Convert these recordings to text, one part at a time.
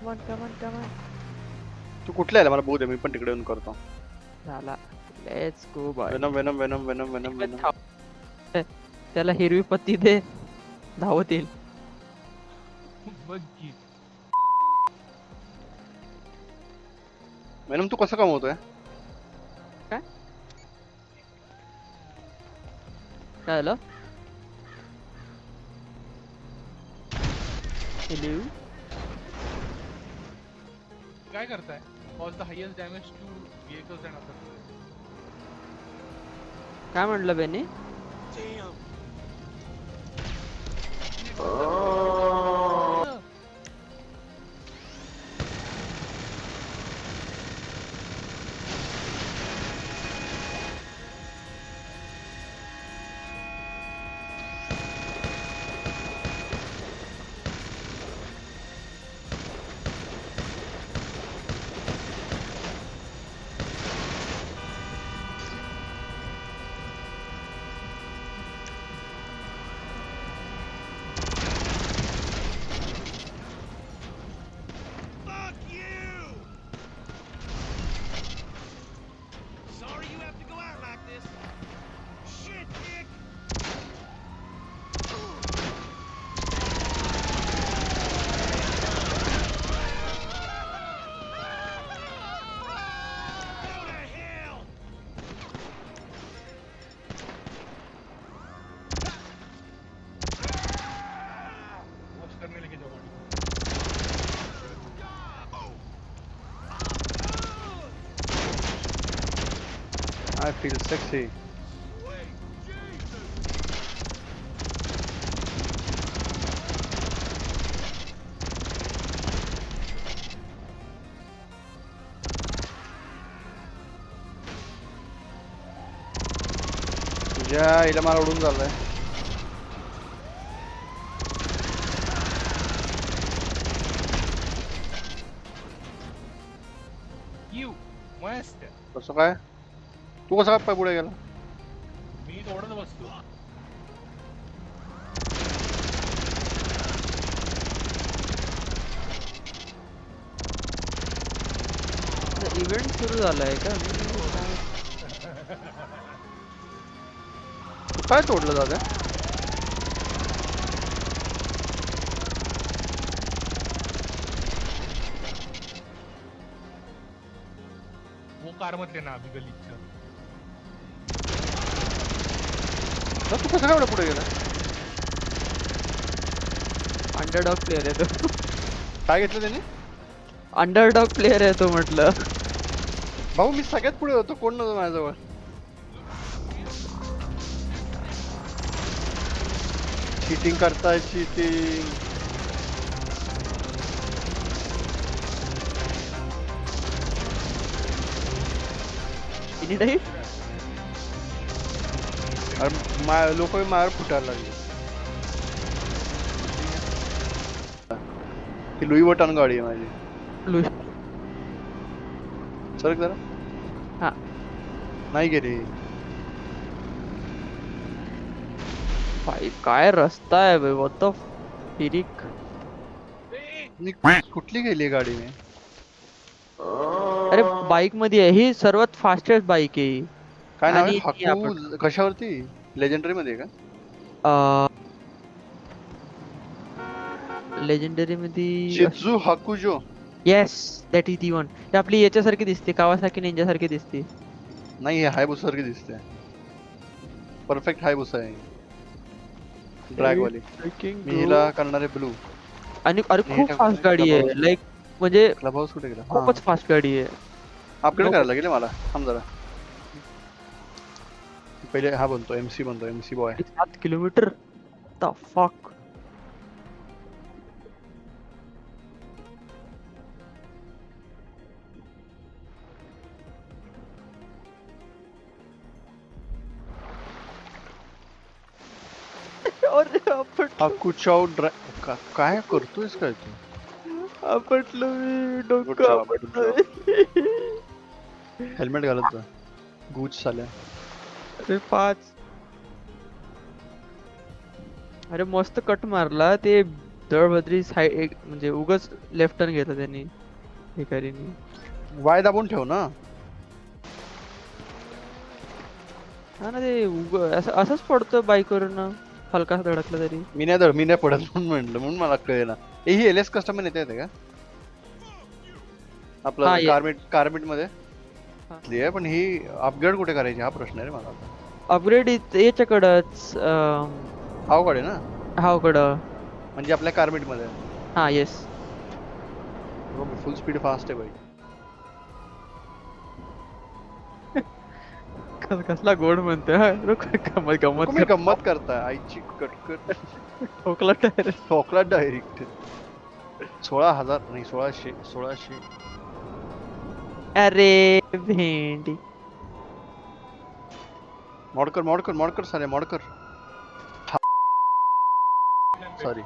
कमन. तू कुठला आहे मला बघू दे मी पण तिकडे येऊन करतो. झाला. Let's go boy. वेनम. त्याला हिरवी पत्ती दे, धावत येईल. बघ की. वेनम तू कसं कमवतोय? काय झालं? हॅलो. काय करताय? Cause the highest damage to vehicles and other. काय म्हटलं बेनी? वॉच करने लेके जाओ गाड़ी. I feel sexy. तुझ्या आईला मला उडून झालंय. यू मस्त. कसं काय? तू कसं काय पाय पुढे गेला? मी तोडत बसतो. इव्हेंट सुरू झालाय का? काय तोडलं दादा? वो कार मधले ना अभी गलीच्या. तू कसं काय एवढं पुढे गेला? अंडरडॉग प्लेअर आहे तो. काय घेतलं त्याने? अंडरडॉग प्लेअर आहे तो म्हटलं. भाऊ मी सगळ्यात पुढे होतो, कोण नव्हतं माझ्याजवळ. चीटिंग करताय चीटिंग. नाही अरे लोक माझ्यावर फुटायला लागले. ही लुई वटान गाडी आहे माझी. सरक जरा. हा. नाही गेली. भाई काय रस्ता आहे भाई, व्हॉट द फिरिक. कुठली गेली गाडी मी? अरे बाईक मध्ये आहे ही, सर्वात फास्टेस्ट बाईक आहे ही. काय नाव आहे? आणि ती हाकू. आपण कशावरती? लेजेंडरी मध्ये आहे का? लेजेंडरी मध्ये. शित्झू हाकुजो. Yes, that is the one. ती आपली याच्यासारखी दिसते, कावासाकी निंजा सारखी दिसते. नाही हे हायबुसा सारखी दिसते. परफेक्ट हायबुसा आहे. ड्रॅग वाली. मी हिला करणार आहे ब्लू. आणि अरे खूप फास्ट गाडी आहे, लाईक म्हणजे क्लब हाऊस कुठे गेला? खूपच फास्ट गाडी आहे. अपग्रेड करायला लागेल मला. थांब जरा. पहिले हा बनतो एमसी बनतो, एमसी बॉय. 7 किलोमीटर. द फक. हाकुचाव काय करतोयस काय तू? आपटलो मी Good डोकं job, आपटलोय. हेल्मेट घालत जा. गूच झाल्या. अरे 5. अरे मस्त कट मारला ते. दळभद्री साईड एक म्हणजे उगाच लेफ्ट टर्न घेतला त्यांनी भिकारीनी. वाय दाबून ठेव ना. हा ना, ते असंच पडतं बाईकवरून हलका धडकला तरी. मी नाही पडत म्हणून म्हणलं, म्हणून मला कळेना. ही एल एस कस्टमर येते का हा, आपलं ये. कार्मिट मध्ये हा. ती आहे, पण ही अपग्रेड कुठे करायची हा प्रश्न आहे रे मला आता. अपग्रेड याच्याकडंच अवघड आहे ना, हावकडं. म्हणजे आपल्या कार्मिट मध्ये. हा येस. फुल स्पीड फास्ट आहे भाई. कसला गोड म्हणतोय हा. गमत नको मी गंमत करताय आईची कटकट. ठोकला टायर. ठोकला डायरेक्ट. 16,000 नाही 1600. अरे भेंडी. मॉड कर सारे मॉड कर. सॉरी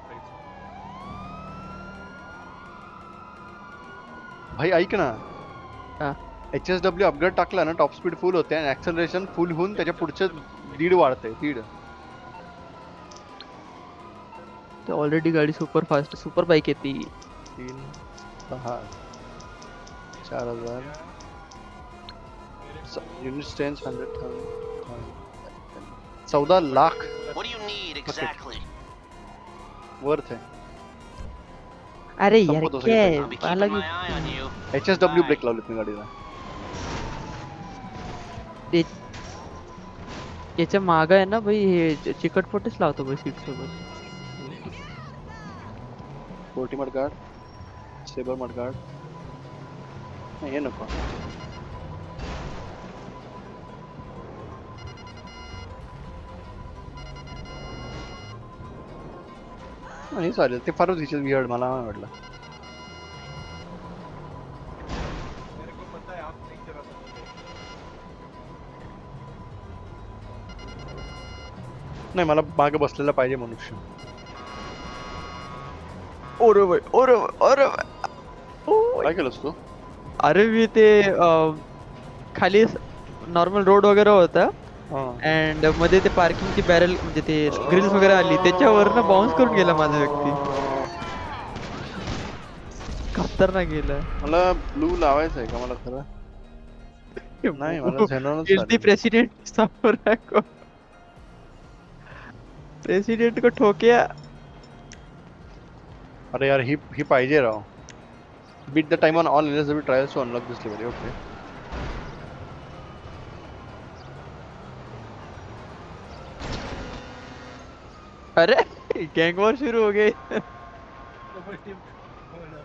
भाई, ऐक ना. हा. HSW अपग्रेड टाकला ना, टॉप स्पीड फुल होते आणि ऍक्सलरेशन फुल होऊन त्याच्या पुढचे 1.5 वाढते. 1.5. ऑलरेडी गाडी सुपर फास्ट सुपर बाईक येते. 3 6 4,000 unit strength 100,000 14 lakh What do you need exactly? Worth आहे. अरे यार संपत क्या असेल. है? I'll be keeping अलग my eye on you. HSW brake लावलेत मी गाडीला. याच्या माग आहे ना भाई, हे चिकटपटच लावतो भाई सीट सोबत. कोर्टी मडगार्ड, सेबर मडगार्ड. नाही हे नको. हे चालेल, ते फारच वियर्ड मला नाही वाटलं. मेरे को पता है आप नहीं चला सकते. नाही, मला मागे बसलेला पाहिजे मनुष्य. ओरे भाई ओरे भाई, ओरे भाई. ओ, काय केलंस तू? अरे मी ते खाली नॉर्मल रोड वगैरे होता हा. अँड मध्ये ते पार्किंगची बॅरल म्हणजे ते ग्रिल्स वगैरे आली, त्याच्यावरनं बाउन्स करून गेला माझा व्यक्ती. खतरनाक गेला. मला ब्लू लावायचं आहे का मला खरं? नाही, मला झेनॉनच चालेल. प्रेसिडेंट समोर रखो. प्रेसिडेंट को ठोक्या. अरे यार, ही पाहिजे राव. Beat the time on all eligible trials to unlock this level. Okay. अरे गैंग वॉर शुरू हो गई. कबड्डी बोला.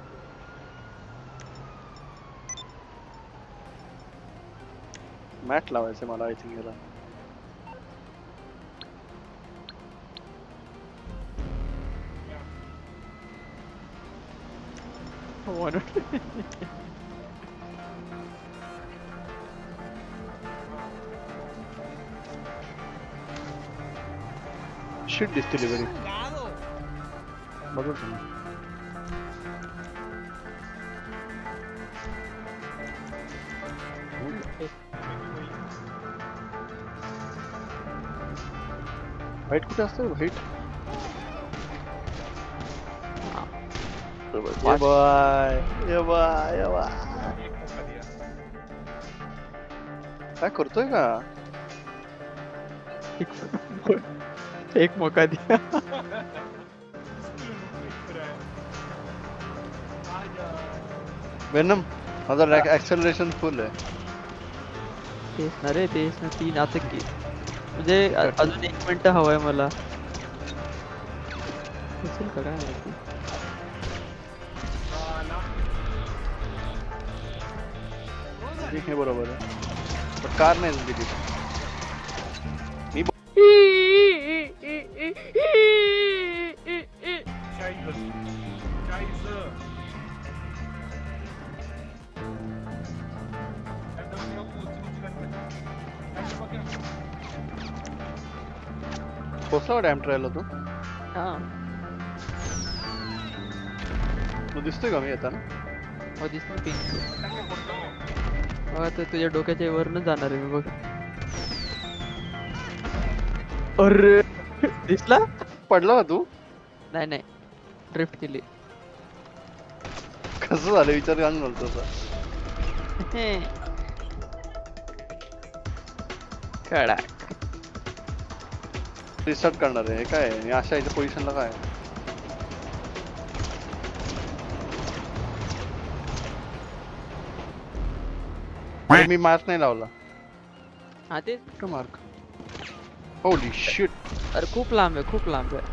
मॅट लावायचं मला आय थिंक याला. शिट दिसते डिलिव्हरी. बघू तुम्ही. व्हाईट कुठे असतं व्हाईट? ये बाय. काय करतोय का? एक मौका दिया. वेनम, माझा ऍक्सेलरेशन फुल आहे. तेच ना रे, तेच ना. 3 आता की म्हणजे अजून 1 मिनिट हवंय मला. असेल का काय माहिती. ठीक आहे, बरोबर आहे. पण कार नाही झाली ती. पोचला डॅम ट्रायलला तू? हा तू दिसतोय का मी येताना? हो दिसतो पिंक. आता तुझ्या डोक्याच्या वरनं जाणार आहे मी बघ. अरे दिसला? पडला का तू? नाही नाही, ड्रिफ्ट केली. कसं झालं विचार का नव्हतं तसा. कडा. रिस्टार्ट करणार आहे हे काय आहे? अशा याच्या पोझिशनला काय आहे? अरे मी मार्क नाही लावला. हा ते कुठं मार्क? Holy shit. अरे खूप लांब आहे, खूप लांब आहे.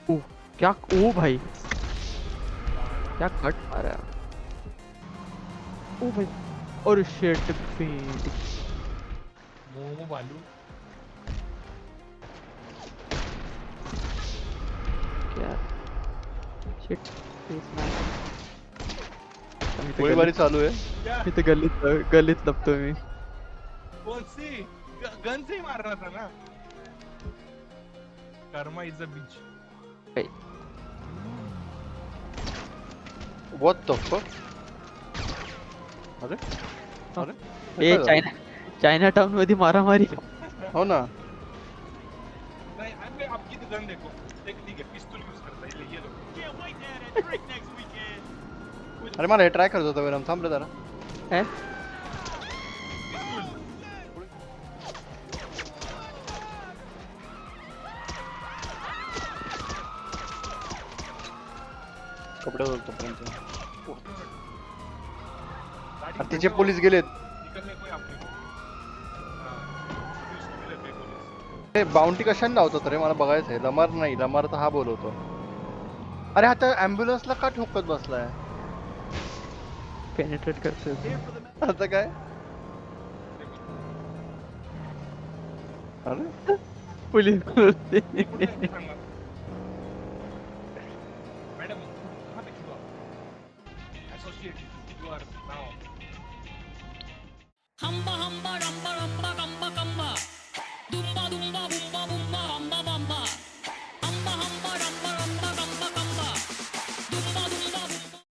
ओ, क्या ओ भाई, क्या कट मारा. ओ भाई, और शिट फीड. मोमो बालू. क्या शिट फेस गोळीबारी चालू आहे. क्या मी तर गल्लीत लपतो मी. कौन सी गन से ही मार रहा था ना. Karma is a bitch. What the fuck. अरे अरे हे ए काय झालं? चायना टाउन मध्ये मारामारी. हो ना. नहीं अरे आपकी तो गन देखो. ठीक है पिस्तौल यूज करता है ये लो. अरे मला हे ट्राय करत होता वेरम थांब रे जरा. है कपडे बदलतो पर्यंत. अरे तिचे पोलीस गेलेत. निकलने कोई आपने को. हां. पुलिस को मिले पुलिस. हे बाउंटी कशाने लावतात रे मला बघायचं आहे. लमार नाही, लमार तर हा बोलवतो. अरे आता ॲम्ब्युलन्सला का ठोकत बसलाय? पेनिट्रेट करते. आता काय? अरे पोलीस बोलते. कुठे आहे ते सांगा. मॅडम कहाँ पे थी वो? Associate you are now. Humba humba rumba